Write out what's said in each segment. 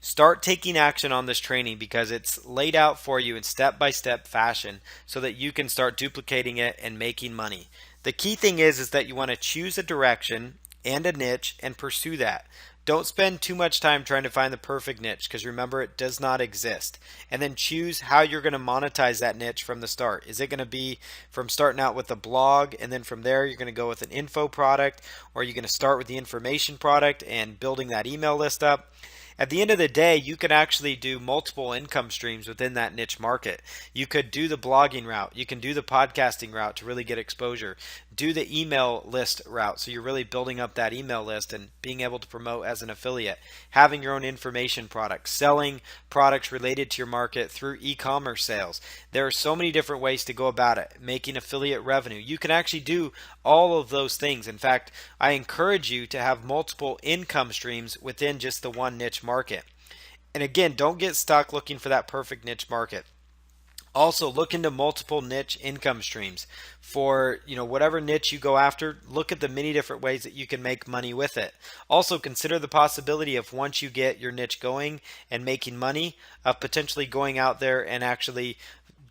Start taking action on this training because it's laid out for you in step-by-step fashion so that you can start duplicating it and making money. The key thing is that you want to choose a direction and a niche and pursue that. Don't spend too much time trying to find the perfect niche because remember, it does not exist. And then choose how you're going to monetize that niche from the start. Is it going to be from starting out with a blog and then from there you're going to go with an info product, or are you going to start with the information product and building that email list up? At the end of the day, you can actually do multiple income streams within that niche market. You could do the blogging route. You can do the podcasting route to really get exposure. Do the email list route. So you're really building up that email list and being able to promote as an affiliate. Having your own information product. Selling products related to your market through e-commerce sales. There are so many different ways to go about it. Making affiliate revenue. You can actually do all of those things. In fact, I encourage you to have multiple income streams within just the one niche market. And again, don't get stuck looking for that perfect niche market. Also, look into multiple niche income streams. For whatever niche you go after, look at the many different ways that you can make money with it. Also, consider the possibility of once you get your niche going and making money, of potentially going out there and actually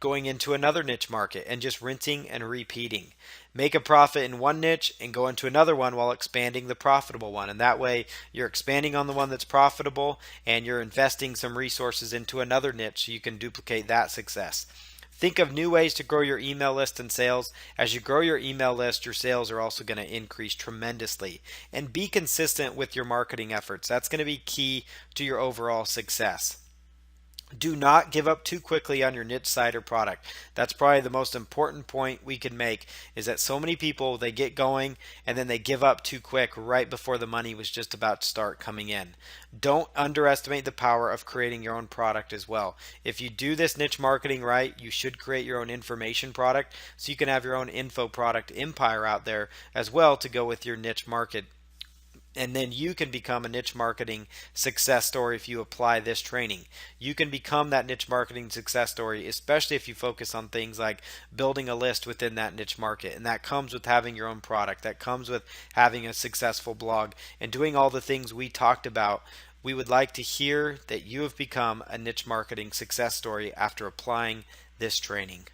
going into another niche market and just rinsing and repeating. Make a profit in one niche and go into another one while expanding the profitable one. And that way you're expanding on the one that's profitable and you're investing some resources into another niche so you can duplicate that success. Think of new ways to grow your email list and sales. As you grow your email list, your sales are also going to increase tremendously. And be consistent with your marketing efforts. That's going to be key to your overall success. Do not give up too quickly on your niche site or product. That's probably the most important point we can make, is that so many people, they get going and then they give up too quick right before the money was just about to start coming in. Don't underestimate the power of creating your own product as well. If you do this niche marketing right, you should create your own information product so you can have your own info product empire out there as well to go with your niche market. And then you can become a niche marketing success story if you apply this training. You can become that niche marketing success story, especially if you focus on things like building a list within that niche market. And that comes with having your own product. That comes with having a successful blog and doing all the things we talked about. We would like to hear that you have become a niche marketing success story after applying this training.